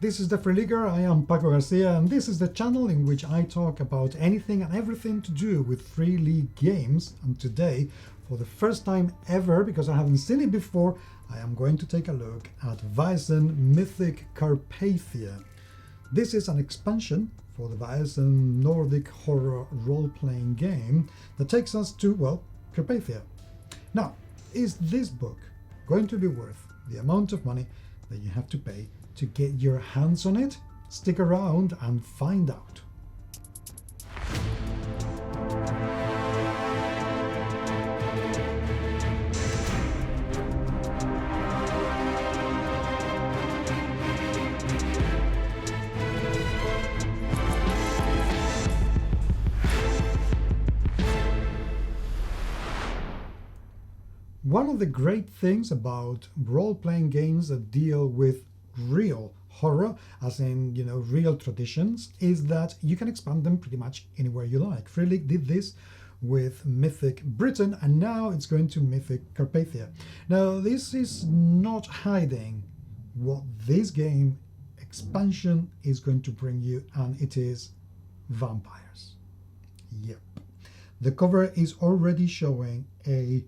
This is the Free Leaguer. I am Paco Garcia, and this is the channel in which I talk about anything and everything to do with Free League games. And today, for the first time ever, because I haven't seen it before, I am going to take a look at Vaesen Mythic Carpathia. This is an expansion for the Vaesen Nordic Horror Roleplaying game that takes us to, well, Carpathia. Now, is this book going to be worth the amount of money that you have to pay to get your hands on it? Stick around and find out. One of the great things about role-playing games that deal with real horror, as in, real traditions, is that you can expand them pretty much anywhere you like. Free League did this with Mythic Britain, and now it's going to Mythic Carpathia. Now, this is not hiding what this game expansion is going to bring you, and it is vampires. Yep. The cover is already showing a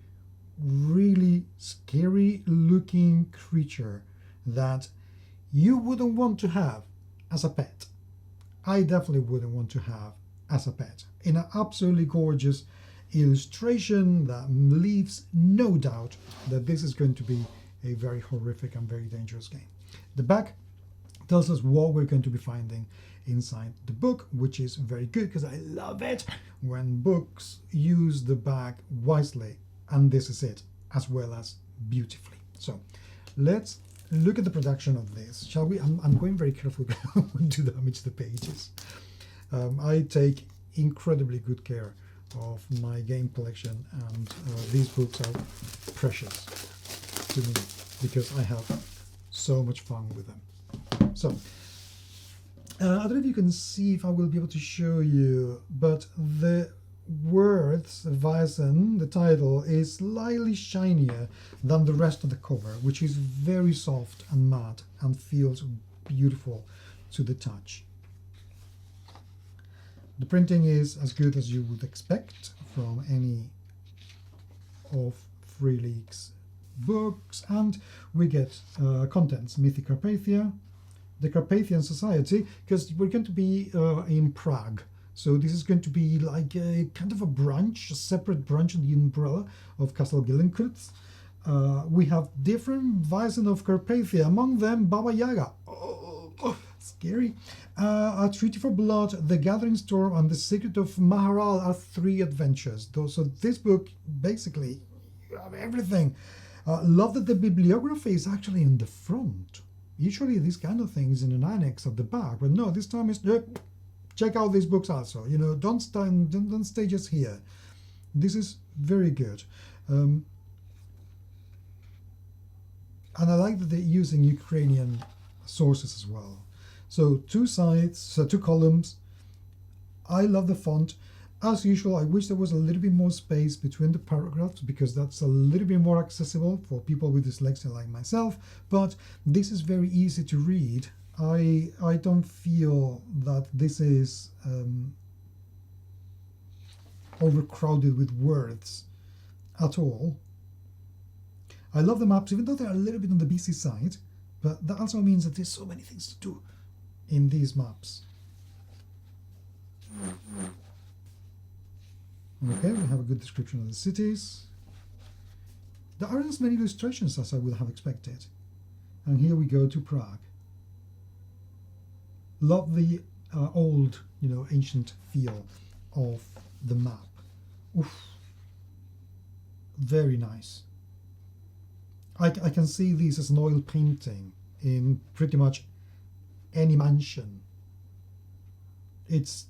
really scary looking creature that you wouldn't want to have as a pet. I definitely wouldn't want to have as a pet. In an absolutely gorgeous illustration that leaves no doubt that this is going to be a very horrific and very dangerous game. The back tells us what we're going to be finding inside the book, which is very good because I love it when books use the back wisely. And this is it, as well as beautifully. So let's look at the production of this, shall we? I'm going very carefully to damage the pages. I take incredibly good care of my game collection, and these books are precious to me because I have so much fun with them. So I don't know if you can see, if I will be able to show you, but the words Vaesen, the title, is slightly shinier than the rest of the cover, which is very soft and matte and feels beautiful to the touch. The printing is as good as you would expect from any of Free League's books, and we get contents: Mythic Carpathia, the Carpathian Society, because we're going to be in Prague. So this is going to be like a kind of a branch, a separate branch of the umbrella of Castle Gillenkrutz. We have different Vaesen of Carpathia, among them Baba Yaga. Oh, scary. A Treaty for Blood, The Gathering Storm, and The Secret of Maharal are 3 adventures. So this book, basically, you have everything. Love that the bibliography is actually in the front. Usually this kind of thing is in an annex at the back, but no, this time it's... check out these books also. Don't stay just here. This is very good. And I like that they're using Ukrainian sources as well. So 2 sides, so 2 columns. I love the font. As usual, I wish there was a little bit more space between the paragraphs because that's a little bit more accessible for people with dyslexia like myself. But this is very easy to read. I don't feel that this is overcrowded with words at all. I love the maps, even though they're a little bit on the busy side, but that also means that there's so many things to do in these maps. Okay, we have a good description of the cities. There aren't as many illustrations as I would have expected. And here we go to Prague. Love the old, ancient feel of the map. Oof. Very nice. I can see these as an oil painting in pretty much any mansion. It's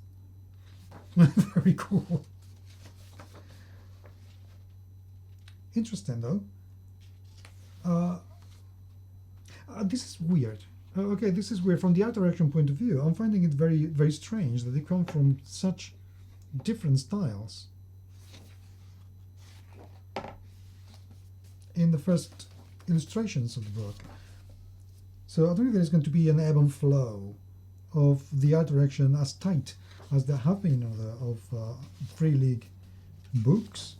very cool. Interesting, though. This is weird. Okay, this is weird. From the art direction point of view, I'm finding it very, very strange that they come from such different styles. In the first illustrations of the book. So I don't think there's going to be an ebb and flow of the art direction as tight as there have been in other Free League books.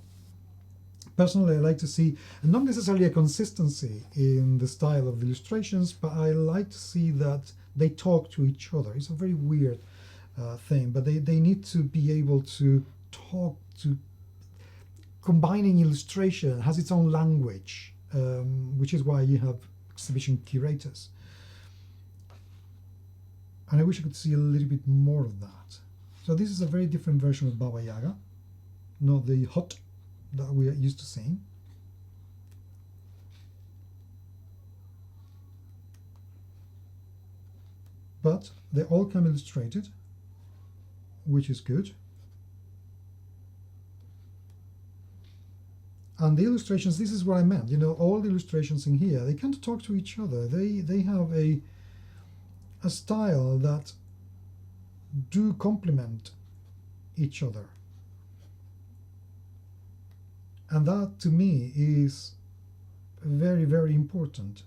Personally, I like to see not necessarily a consistency in the style of the illustrations, but I like to see that they talk to each other. It's a very weird thing, but they need to be able to talk to. Combining illustration has its own language, which is why you have exhibition curators. And I wish I could see a little bit more of that. So this is a very different version of Baba Yaga, not the hot that we are used to seeing. But they all come illustrated, which is good. And the illustrations, this is what I meant, you know, all the illustrations in here, they kind of talk to each other. They have a style that do complement each other. And that, to me, is very, very important.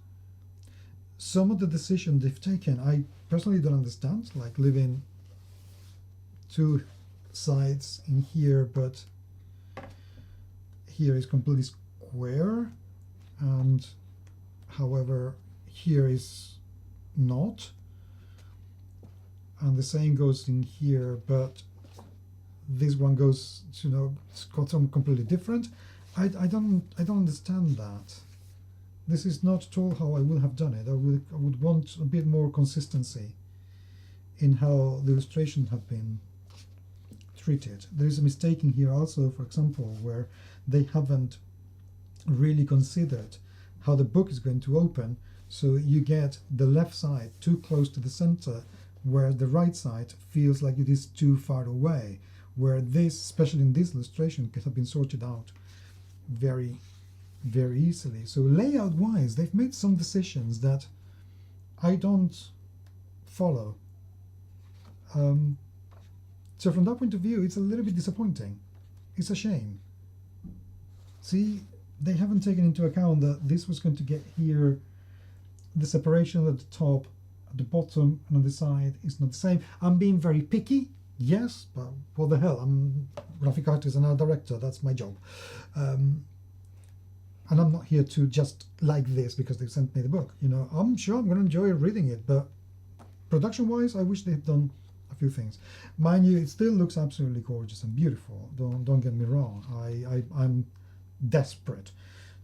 Some of the decisions they've taken, I personally don't understand, like leaving two sides in here, but here is completely square, and however here is not, and the same goes in here, but this one goes, you know, it's got something completely different. I don't understand that. This is not at all how I would have done it. I would want a bit more consistency in how the illustrations have been treated. There is a mistake in here also, for example, where they haven't really considered how the book is going to open, so you get the left side too close to the center, where the right side feels like it is too far away, where this, especially in this illustration, could have been sorted out very, very easily. So layout wise, they've made some decisions that I don't follow. So from that point of view, it's a little bit disappointing. It's a shame. See, they haven't taken into account that this was going to get here, the separation at the top, at the bottom, and on the side is not the same. I'm being very picky, yes, but what the hell, I'm graphic artist and art director, that's my job. And I'm not here to just like this because they sent me the book. You know, I'm sure I'm going to enjoy reading it, but production-wise, I wish they'd done a few things. Mind you, it still looks absolutely gorgeous and beautiful. Don't get me wrong. I'm desperate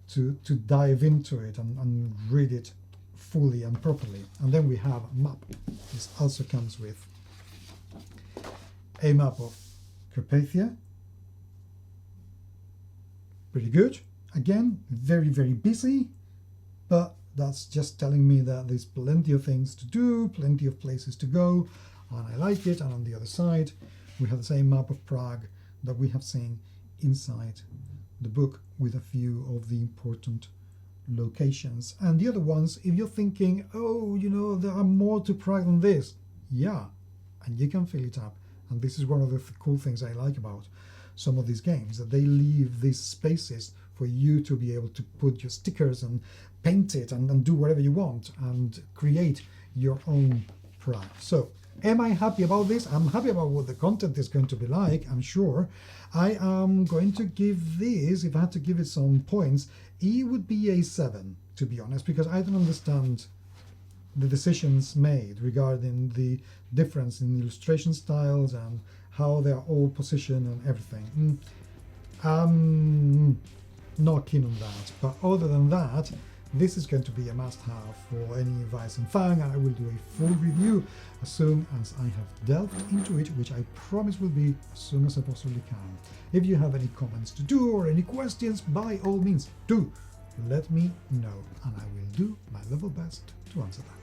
to dive into it and read it fully and properly. And then we have a map. This also comes with a map of Carpathia. Pretty good. Again, very, very busy, but that's just telling me that there's plenty of things to do, plenty of places to go, and I like it. And on the other side, we have the same map of Prague that we have seen inside the book, with a few of the important locations. And the other ones, if you're thinking, oh, you know, there are more to Prague than this, yeah, and you can fill it up. And this is one of the cool things I like about some of these games, that they leave these spaces for you to be able to put your stickers and paint it and do whatever you want and create your own Prague. So am I happy about this? I'm happy about what the content is going to be like, I'm sure. I am going to give this, if I had to give it some points, it would be a 7, to be honest, because I don't understand the decisions made regarding the difference in illustration styles and how they are all positioned and everything. Not keen on that, but other than that, this is going to be a must-have for any Vaesen fan, and I will do a full review as soon as I have delved into it, which I promise will be as soon as I possibly can. If you have any comments to do or any questions, by all means do let me know, and I will do my level best to answer them.